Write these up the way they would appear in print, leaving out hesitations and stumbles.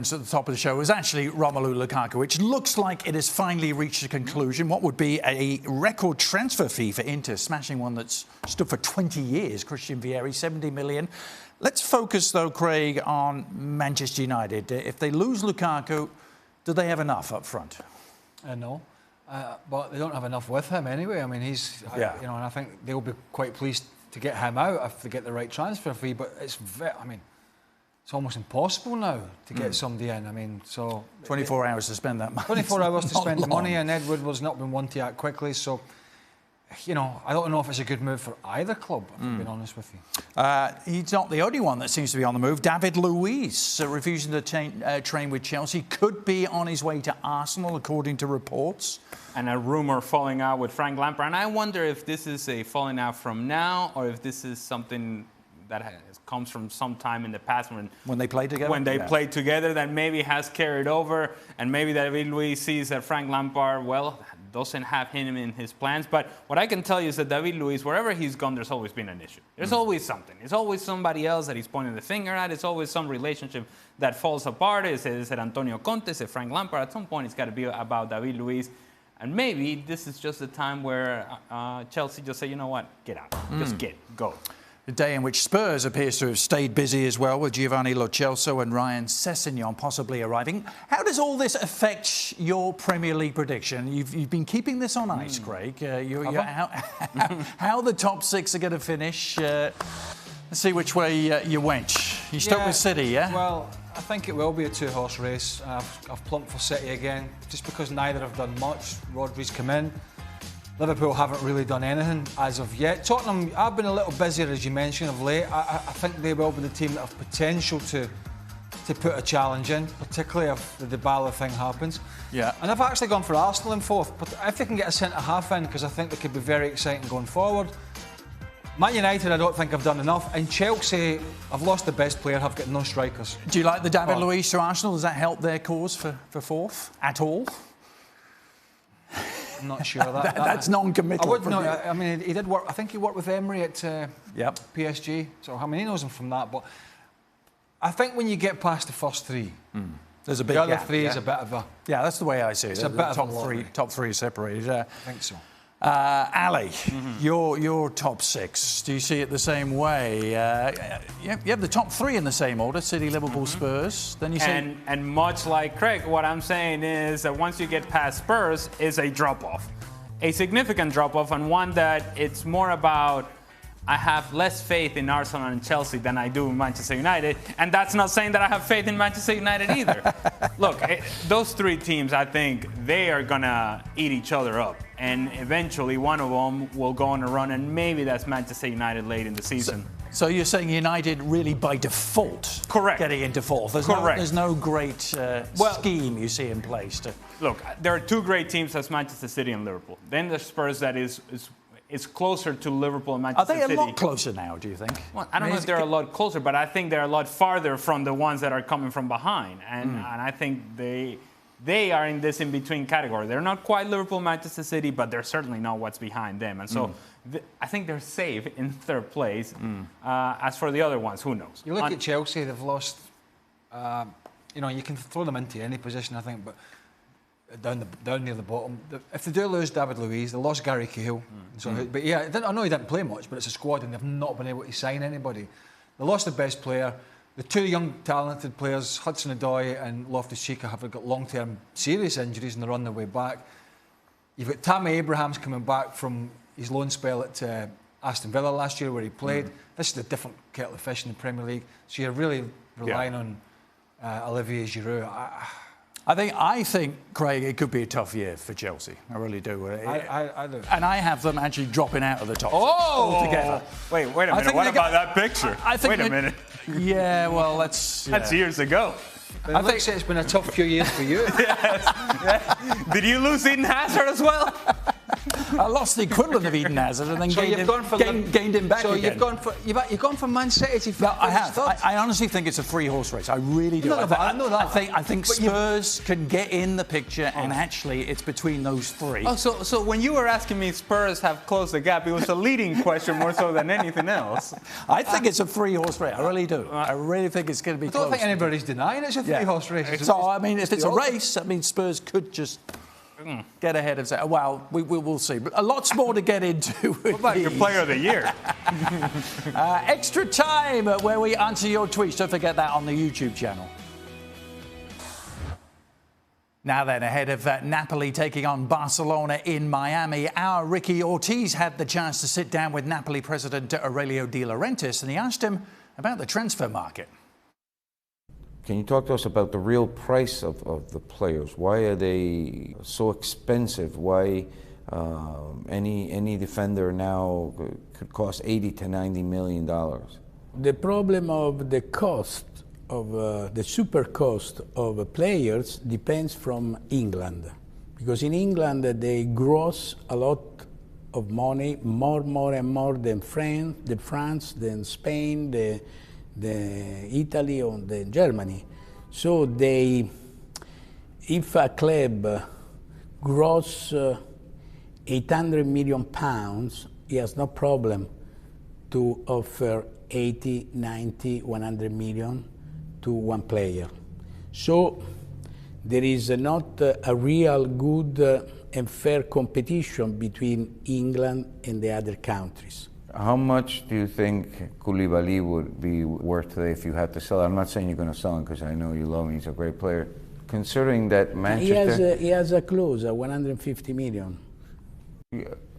At the top of the show was actually Romelu Lukaku, which looks like it has finally reached a conclusion. What would be a record transfer fee for Inter, smashing one that's stood for 20 years, Christian Vieri, 70 million. Let's focus, though, Craig, on Manchester United. If they lose Lukaku, do they have enough up front? No. But they don't have enough with him anyway. I mean, and I think they'll be quite pleased to get him out if they get the right transfer fee. But it's almost impossible now to get somebody in. I mean, so 24 hours to spend that money. 24 hours to spend the money, and Ed Woodward's not been one to act quickly. So, I don't know if it's a good move for either club, if I'm being honest with you. He's not the only one that seems to be on the move. David Luiz, refusing to train with Chelsea, could be on his way to Arsenal, according to reports. And a rumour falling out with Frank Lampard. And I wonder if this is a falling out from now, or if this is something that comes from some time in the past when they played together. When they played together, that maybe has carried over, and maybe David Luiz sees that Frank Lampard, doesn't have him in his plans. But what I can tell you is that David Luiz, wherever he's gone, there's always been an issue. There's always something. It's always somebody else that he's pointing the finger at. It's always some relationship that falls apart. Is it Antonio Conte? Is it Frank Lampard? At some point, it's got to be about David Luiz. And maybe this is just the time where Chelsea just say, you know what, get out. Just go. A day in which Spurs appears to have stayed busy as well, with Giovanni Lo Celso and Ryan Sessegnon possibly arriving. How does all this affect your Premier League prediction? You've been keeping this on ice, Craig. How the top six are going to finish? Let's see which way you went. You stuck with City, yeah? Well, I think it will be a two-horse race. I've plumped for City again, just because neither have done much. Rodri's come in. Liverpool haven't really done anything as of yet. Tottenham, I've been a little busier, as you mentioned, of late. I think they will be the team that have potential to put a challenge in, particularly if the Dybala thing happens. Yeah. And I've actually gone for Arsenal in fourth, but if they can get a centre-half in, because I think they could be very exciting going forward. Man United, I don't think I've done enough. And Chelsea, I've lost the best player, have got no strikers. Do you like the David Luiz to Arsenal? Does that help their cause for fourth at all? I'm not sure. That's non-committal. I mean, he did work. I think he worked with Emery at PSG. So I mean, he knows him from that. But I think when you get past the first three, there's a big gap. The other three is a bit of a. Yeah, that's the way I see it. It's a bit of top three separated. I think so. Ali, your top six. Do you see it the same way? You have the top three in the same order: City, Liverpool, Spurs. Then you say, and much like Craig, what I'm saying is that once you get past Spurs, is a drop-off, a significant drop-off, and one that it's more about. I have less faith in Arsenal and Chelsea than I do in Manchester United, and that's not saying that I have faith in Manchester United either. Look, those three teams, I think they are gonna eat each other up, and eventually one of them will go on a run, and maybe that's Manchester United late in the season. So you're saying United really by default getting into fourth? There's no great scheme you see in place to. Look, there are two great teams, that's Manchester City and Liverpool. Then there's Spurs that is closer to Liverpool and Manchester City. Are they a lot closer now, do you think? Well, I don't know if they're a lot closer, but I think they're a lot farther from the ones that are coming from behind. And I think they are in this in-between category. They're not quite Liverpool, Manchester City, but they're certainly not what's behind them. And so I think they're safe in third place. As for the other ones, who knows? You look at Chelsea, they've lost... you can throw them into any position, I think, but... Down near the bottom. If they do lose David Luiz, they lost Gary Cahill. But yeah, I know he didn't play much, but it's a squad and they've not been able to sign anybody. They lost the best player. The two young, talented players, Hudson-Odoi and Loftus-Cheek, have got long-term serious injuries and they're on their way back. You've got Tammy Abrahams coming back from his loan spell at Aston Villa last year where he played. This is a different kettle of fish in the Premier League. So you're really relying on Olivier Giroud. I think, Craig, it could be a tough year for Chelsea. I really do. I do. And I have them actually dropping out of the top altogether. Wait a minute. What about that picture? Wait a minute. Yeah, well, that's years ago. I think it's been a tough few years for you. Yes. Did you lose Eden Hazard as well? I lost the equivalent of Eden Hazard and then gained him back so again. You've gone for Man City to No, I have. I honestly think it's a free horse race. I really do. No, but I know that. I think Spurs can get in the picture, and actually, it's between those three. Oh, so when you were asking me, Spurs have closed the gap. It was a leading question more so than anything else. I think it's a free horse race. I really do. I really think it's going to be close. I don't think anybody's denying it's a three horse race. So I mean, if it's a race, I mean, Spurs could just get ahead of that. Well, we'll see. But lots more to get into. What about your player of the year? Extra time where we answer your tweets. Don't forget that on the YouTube channel. Now then, ahead of Napoli taking on Barcelona in Miami, our Ricky Ortiz had the chance to sit down with Napoli president Aurelio De Laurentiis, and he asked him about the transfer market. Can you talk to us about the real price of the players? Why are they so expensive? Why any defender now could cost $80 to $90 million? The problem of the cost of the super cost of players depends from England, because in England they gross a lot of money, more and more than France, than Spain, the Italy, or than Germany. So if a club gross 800 million pounds, he has no problem to offer 80, 90, 100 million to one player. So there is not a real good and fair competition between England and the other countries. How much do you think Koulibaly would be worth today if you had to sell? I'm not saying you're going to sell him because I know you love him. He's a great player. Considering that Manchester... He has a clause, 150 million.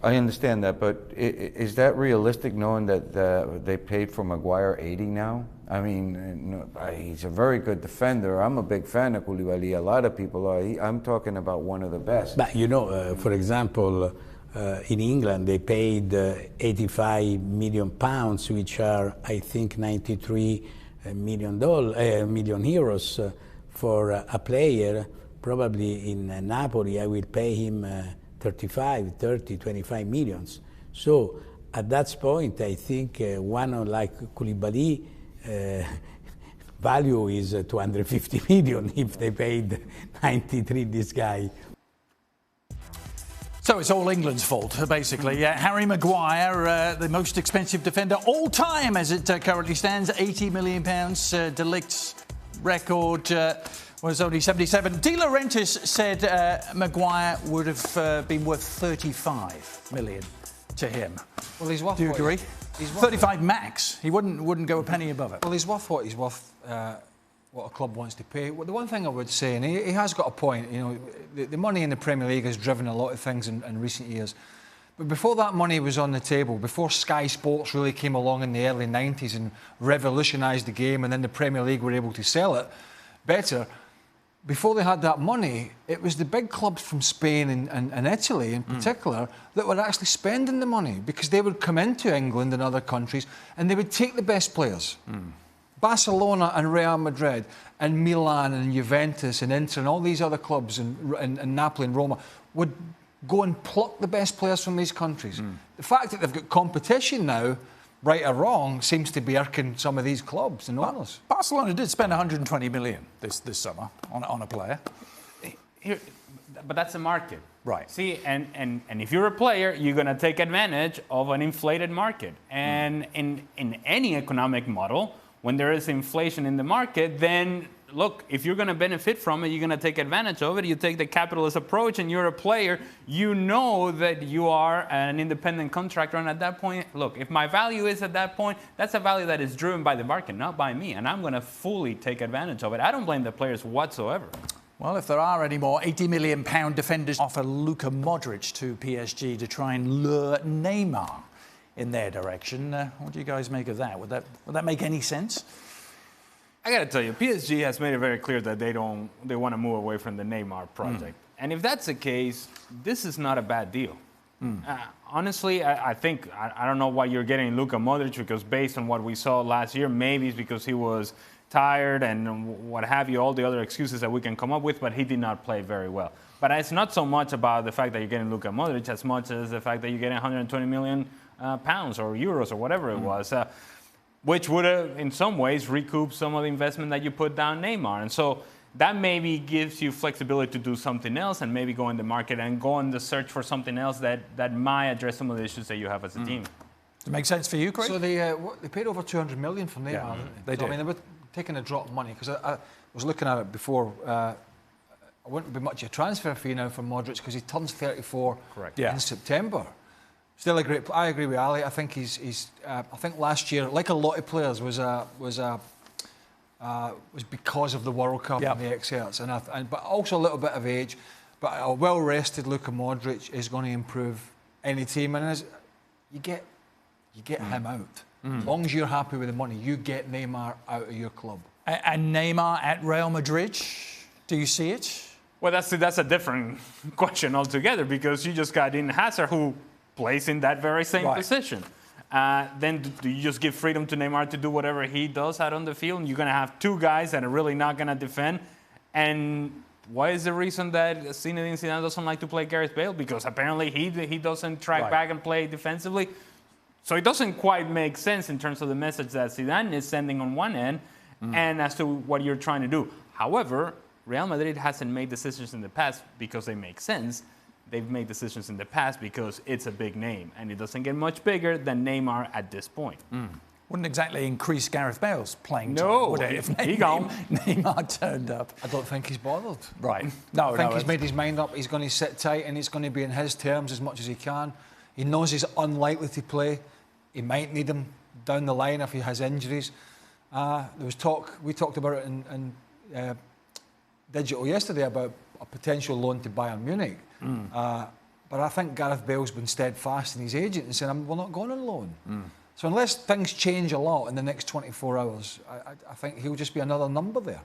I understand that, but is that realistic knowing that they paid for Maguire 80 now? I mean, he's a very good defender. I'm a big fan of Koulibaly. A lot of people are. I'm talking about one of the best. But you know, for example, in England they paid 85 million pounds, which are, I think, 93 million euros for a player. Probably in Napoli I will pay him 35, 30, 25 millions. So at that point I think one like Koulibaly value is 250 million if they paid 93 this guy. So it's all England's fault, basically. Harry Maguire, the most expensive defender all time as it currently stands, £80 million. De Ligt's record was only 77. De Laurentiis said Maguire would have been worth 35 million to him. Well, he's worth. Do you agree? He's 35 max. He wouldn't go a penny above it. Well, he's worth what he's worth. What a club wants to pay. Well, the one thing I would say, and he has got a point. You know, the money in the Premier League has driven a lot of things in recent years. But before that money was on the table, before Sky Sports really came along in the early 90s and revolutionised the game, and then the Premier League were able to sell it better. Before they had that money, it was the big clubs from Spain and Italy in particular that were actually spending the money, because they would come into England and other countries and they would take the best players. Barcelona and Real Madrid and Milan and Juventus and Inter and all these other clubs and Napoli and Roma would go and pluck the best players from these countries. The fact that they've got competition now, right or wrong, seems to be irking some of these clubs and owners. Barcelona did spend 120 million this summer on a player. But that's a market. Right. See, and if you're a player, you're going to take advantage of an inflated market. And in any economic model, when there is inflation in the market, then look, if you're going to benefit from it, you're going to take advantage of it. You take the capitalist approach and you're a player, you know that you are an independent contractor. And at that point, look, if my value is at that point, that's a value that is driven by the market, not by me. And I'm going to fully take advantage of it. I don't blame the players whatsoever. Well, if there are any more £80 million defenders, offer Luka Modric to PSG to try and lure Neymar in their direction. What do you guys make of that? Would that make any sense? I got to tell you, PSG has made it very clear that they want to move away from the Neymar project. And if that's the case, this is not a bad deal. Honestly, I think, I don't know why you're getting Luka Modric, because based on what we saw last year, maybe it's because he was tired and what have you, all the other excuses that we can come up with, but he did not play very well. But it's not so much about the fact that you're getting Luka Modric as much as the fact that you're getting 120 million pounds or euros or whatever it was, which would have, in some ways, recouped some of the investment that you put down Neymar. And so that maybe gives you flexibility to do something else and maybe go in the market and go on the search for something else that might address some of the issues that you have as a team. Does it make sense for you, Craig? So they paid over 200 million for Neymar, Yeah, didn't they So, did. I mean, they were taking a drop of money because I was looking at it before. It wouldn't be much of a transfer fee now for Modric because he turns 34 Yeah. in September. Still a great. I agree with Ali. I think I think last year, like a lot of players, was because of the World Cup Yep. and the excerpts, but also a little bit of age. But a well-rested Luka Modric is going to improve any team, and you get him out. As long as you're happy with the money, you get Neymar out of your club. And Neymar at Real Madrid, do you see it? Well, that's a different question altogether because you just got Eden Hazard who plays in that very same position. Then do you just give freedom to Neymar to do whatever he does out on the field? And you're going to have two guys that are really not going to defend. And what is the reason that Zinedine Zidane doesn't like to play Gareth Bale? Because apparently he doesn't track back and play defensively. So it doesn't quite make sense in terms of the message that Zidane is sending on one end and as to what you're trying to do. However, Real Madrid hasn't made decisions in the past because they make sense. They've made decisions in the past because it's a big name, and it doesn't get much bigger than Neymar at this point. Wouldn't exactly increase Gareth Bale's playing time, No, would it, if he gone. Neymar turned up? I don't think he's bothered. Right. No, I think he's made his mind up. He's going to sit tight, and it's going to be in his terms as much as he can. He knows he's unlikely to play. He might need him down the line if he has injuries. There was talk. We talked about it in digital yesterday about a potential loan to Bayern Munich. But I think Gareth Bale's been steadfast in his agent and saying, we're not going on loan. So unless things change a lot in the next 24 hours, I think he'll just be another number there.